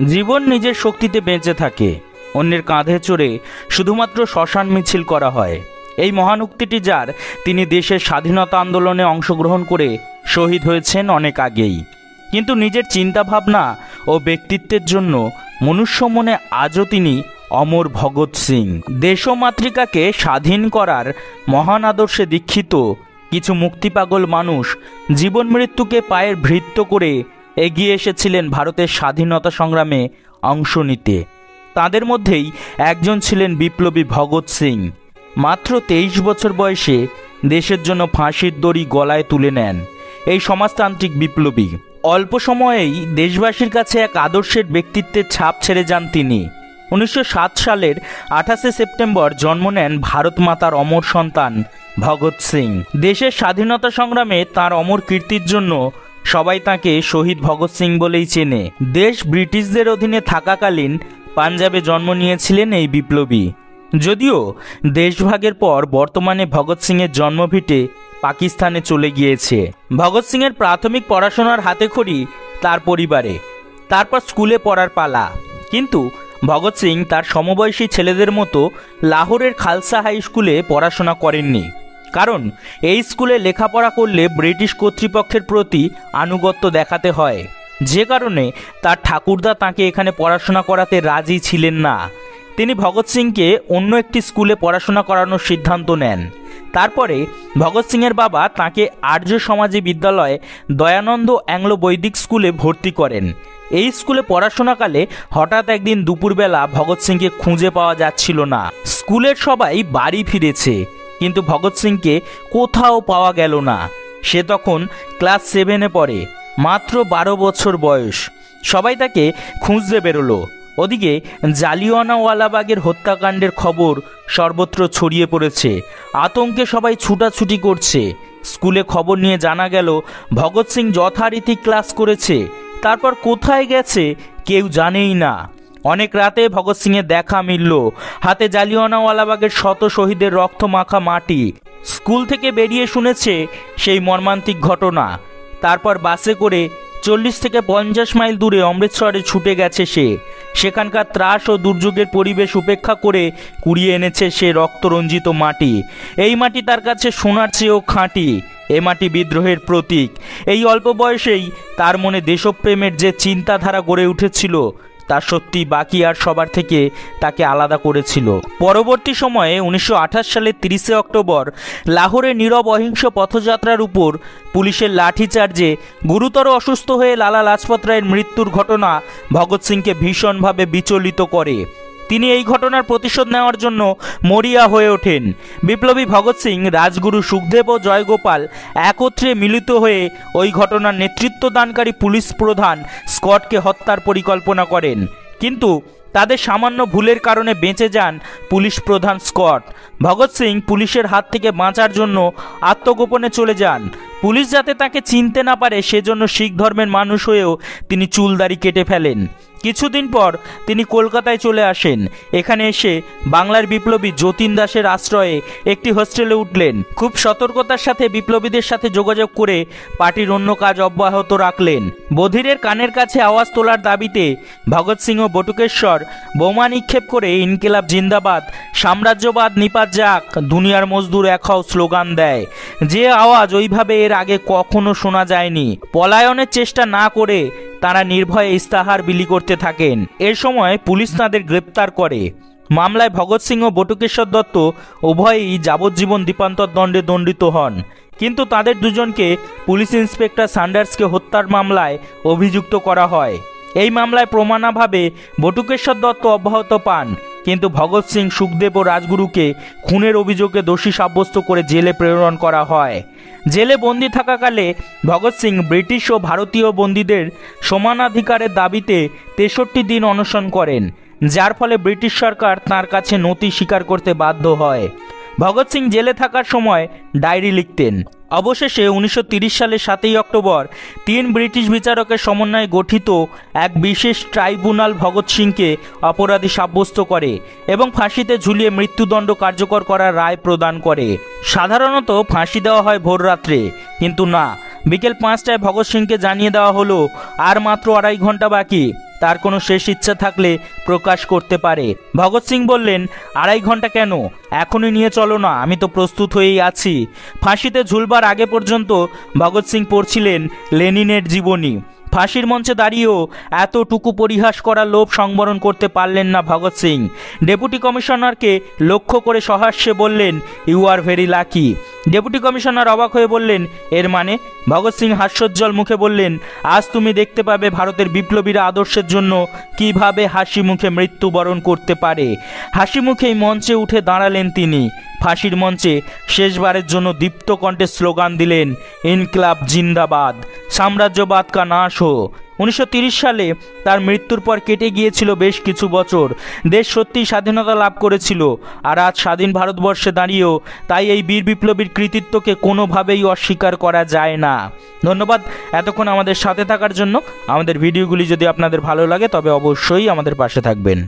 জীবন নিজের শক্তিতে বেঁচে থাকে, অন্যের কাঁধে চড়ে শুধুমাত্র শ্মশান মিছিল করা হয়। এই মহান উক্তিটি যার, তিনি দেশের স্বাধীনতা আন্দোলনে অংশগ্রহণ করে শহীদ হয়েছেন অনেক আগেই, কিন্তু নিজের চিন্তাভাবনা ও ব্যক্তিত্বের জন্য মনুষ্য মনে আজও তিনি অমর ভগৎ সিং। দেশ ও মাতৃকাকে স্বাধীন করার মহান আদর্শে দীক্ষিত কিছু মুক্তিপাগল মানুষ জীবন মৃত্যুকে পায়ের ভৃত্য করে এগিয়ে এসেছিলেন ভারতের স্বাধীনতা সংগ্রামে অংশ নিতে। তাদের মধ্যেই একজন ছিলেন বিপ্লবী ভগৎ সিং। মাত্র 23 বছর বয়সে দেশের জন্য ফাঁসির দড়ি গলায় তুলে নেন এই সমাজতান্ত্রিক বিপ্লবী। অল্প সময়েই দেশবাসীর কাছে এক আদর্শের ব্যক্তিত্বের ছাপ ছেড়ে যান তিনি। 1907 সালের 28 সেপ্টেম্বর জন্ম নেন ভারত মাতার অমর সন্তান ভগৎ সিং। দেশের স্বাধীনতা সংগ্রামে তার অমর কীর্তির জন্য সবাই তাকে শহীদ ভগৎ সিং বলেই চেনে। দেশ ব্রিটিশদের অধীনে থাকাকালীন পাঞ্জাবে জন্ম নিয়েছিলেন এই বিপ্লবী। যদিও দেশভাগের পর বর্তমানে ভগৎ সিংয়ের জন্মভিটে পাকিস্তানে চলে গিয়েছে। ভগৎ সিংয়ের প্রাথমিক পড়াশোনার হাতেখড়ি তার পরিবারে, তারপর স্কুলে পড়ার পালা। কিন্তু ভগৎ সিং তার সমবয়সী ছেলেদের মতো লাহোরের খালসা হাই স্কুলে পড়াশোনা করেননি, কারণ এই স্কুলে লেখাপড়া করলে ব্রিটিশ কর্তৃপক্ষের প্রতি আনুগত্য দেখাতে হয়, যে কারণে তার ঠাকুরদা তাকে এখানে পড়াশোনা করাতে রাজি ছিলেন না। তিনি ভগৎ সিংকে অন্য একটি স্কুলে পড়াশোনা করানোর সিদ্ধান্ত নেন। তারপরে ভগৎ সিংয়ের বাবা তাকে আর্য সমাজী বিদ্যালয় দয়ানন্দ অ্যাংলো বৈদিক স্কুলে ভর্তি করেন। এই স্কুলে পড়াশোনাকালে হঠাৎ একদিন দুপুরবেলা ভগৎ সিংকে খুঁজে পাওয়া যাচ্ছিল না। স্কুলের সবাই বাড়ি ফিরেছে, কিন্তু ভগৎ সিংকে কোথাও পাওয়া গেল না। সে তখন ক্লাস 7-এ পড়ে, মাত্র 12 বছর বয়স। সবাই তাকে খুঁজতে বেরোলো। ওদিকে জালিয়ানওয়ালাবাগের হত্যাকাণ্ডের খবর সর্বত্র ছড়িয়ে পড়েছে। আতঙ্কে সবাই ছুটাছুটি করছে। স্কুলে খবর নিয়ে জানা গেল ভগৎ সিং যথারীতি ক্লাস করেছে, তারপর কোথায় গেছে কেউ জানেই না। অনেক রাতে ভগৎ সিংয়ের দেখা মিলল, হাতে জালিয়ানওয়ালাবাগের শত শহীদের রক্ত মাখা মাটি। স্কুল থেকে বেরিয়ে শুনেছে সেই মর্মান্তিক ঘটনা। তারপর বাসে করে 40 থেকে 50 মাইল দূরে অমৃতসরে ছুটে গেছে সে। সেখানকার ত্রাস ও দুর্যোগের পরিবেশ উপেক্ষা করে কুড়িয়ে এনেছে সে রক্তরঞ্জিত মাটি। এই মাটি তার কাছে সোনার চেয়েও খাঁটি। এ মাটি বিদ্রোহের প্রতীক। এই অল্প বয়সেই তার মনে দেশপ্রেমের যে চিন্তাধারা গড়ে উঠেছিল, তা সত্যি বাকি আর সবার থেকে তাকে আলাদা করেছিল। পরবর্তী সময়ে 1928 সালের 30 অক্টোবর লাহোরে নীরব অহিংস পথযাত্রার উপর পুলিশের লাঠিচার্জে গুরুতর অসুস্থ হয়ে লালা লাজপত রায়ের মৃত্যুর ঘটনা ভগৎ সিংকে ভীষণভাবে বিচলিত করে। তিনি এই ঘটনার প্রতিশোধ নেওয়ার জন্য মরিয়া হয়ে ওঠেন। বিপ্লবী ভগৎ সিং, রাজগুরু সুখদেব ও জয়গোপাল একত্রে মিলিত হয়ে ওই ঘটনার নেতৃত্ব দানকারী পুলিশ প্রধান স্কটকে হত্যার পরিকল্পনা করেন, কিন্তু তাদের সামান্য ভুলের কারণে বেঁচে যান পুলিশ প্রধান স্কট। ভগৎ সিং পুলিশের হাত থেকে বাঁচার জন্য আত্মগোপনে চলে যান। পুলিশ যাতে তাকে চিনতে না পারে সেজন্য শিখ ধর্মের মানুষ হয়েও তিনি চুলদাড়ি কেটে ফেলেন। কিছুদিন পর তিনি কলকাতায় চলে আসেন। এখানে এসে বাংলার বিপ্লবী যতীন দাসের আশ্রয়ে একটি হোস্টেলে উঠলেন। খুব সতর্কতার সাথে বিপ্লবীদের সাথে যোগাযোগ করে পার্টির অন্য কাজ অব্যাহত রাখলেন। বধিরের কানের কাছে আওয়াজ তোলার দাবিতে ভগৎ সিং ও বটুকেশ্বর বোমা নিক্ষেপ করে ইনকিলাব জিন্দাবাদ, সাম্রাজ্যবাদ নিপাত যাক, দুনিয়ার মজদুর এক হও স্লোগান দেয়। যে আওয়াজ ওইভাবে এর আগে কখনো শোনা যায়নি। পলায়নের চেষ্টা না করে তারা নির্ভয়ে ইস্তাহার বিলি করতে থাকেন। এর সময় পুলিশ তাদের গ্রেপ্তার করে। মামলায় ভগৎ সিং ও বটুকেশ্বর দত্ত উভয়ই যাবজ্জীবন দ্বীপান্তর দণ্ডে দণ্ডিত হন, কিন্তু তাদের দুজনকে পুলিশ ইন্সপেক্টর স্যান্ডার্সকে হত্যার মামলায় অভিযুক্ত করা হয়। এই মামলায় প্রমাণাভাবে বটুকেশ্বর দত্ত অব্যাহত পান, কিন্তু ভগৎ সিং, সুখদেব ও রাজগুরুকে খুনের অভিযোগে দোষী সাব্যস্ত করে জেলে প্রেরণ করা হয়। জেলে বন্দি থাকাকালে ভগৎ সিং ব্রিটিশ ও ভারতীয় বন্দীদের সমানাধিকারের দাবিতে 63 দিন অনশন করেন, যার ফলে ব্রিটিশ সরকার তার কাছে নথি স্বীকার করতে বাধ্য হয়। ভগৎ সিং জেলে থাকার সময় ডায়েরি লিখতেন। অবশেষে 1930 সালের 7 অক্টোবর 3 ব্রিটিশ বিচারকের সমন্বয়ে গঠিত এক বিশেষ ট্রাইব্যুনাল ভগৎ সিংকে অপরাধী সাব্যস্ত করে এবং ফাঁসিতে ঝুলিয়ে মৃত্যুদণ্ড কার্যকর করার রায় প্রদান করে। সাধারণত ফাঁসি দেওয়া হয় ভোররাত্রে, কিন্তু না, বিকেল 5টায় ভগৎ সিংকে জানিয়ে দেওয়া হলো আর মাত্র 2.5 ঘন্টা বাকি। তার কোনো শেষ ইচ্ছা থাকলে প্রকাশ করতে পারে। ভগৎ সিং বললেন, 2.5 ঘন্টা কেন, এখনই নিয়ে চলো না, আমি তো প্রস্তুত হয়েই আছি। ফাঁসিতে ঝুলবার আগে পর্যন্ত ভগৎ সিং পড়ছিলেন লেনিনের জীবনী। ফাঁসির মঞ্চে দাঁড়িয়েও এতটুকু পরিহাস করার লোভ সংবরণ করতে পারলেন না ভগৎ সিং। ডেপুটি কমিশনারকে লক্ষ্য করে সহাস্যে বললেন, you are very lucky. Deputy commissioner অবাক হয়ে বললেন, এর মানে? ভগৎ সিং হাস্যোজ্জ্বল মুখে বললেন, আজ তুমি দেখতে পাবে ভারতের বিপ্লবীরা আদর্শের জন্য কিভাবে হাসি মুখে মৃত্যুবরণ করতে পারে। হাসি মুখেই মঞ্চে উঠে দাঁড়ালেন তিনি। ফাঁসির মঞ্চে শেষবারের জন্য দীপ্ত কণ্ঠে স্লোগান দিলেন, ইনকলাব জিন্দাবাদ, সাম্রাজ্যবাদ কা নাশ হো। 1930 সালে তার মৃত্যুর পর কেটে গিয়েছিল বেশ কিছু বছর। দেশ সত্যিই স্বাধীনতা লাভ করেছিল, আর আজ স্বাধীন ভারতবর্ষে দাঁড়িয়েও তাই এই বীর বিপ্লবীর কৃতিত্বকে কোনোভাবেই অস্বীকার করা যায় না। ধন্যবাদ এতক্ষণ আমাদের সাথে থাকার জন্য। আমাদের ভিডিওগুলি যদি আপনাদের ভালো লাগে তবে অবশ্যই আমাদের পাশে থাকবেন।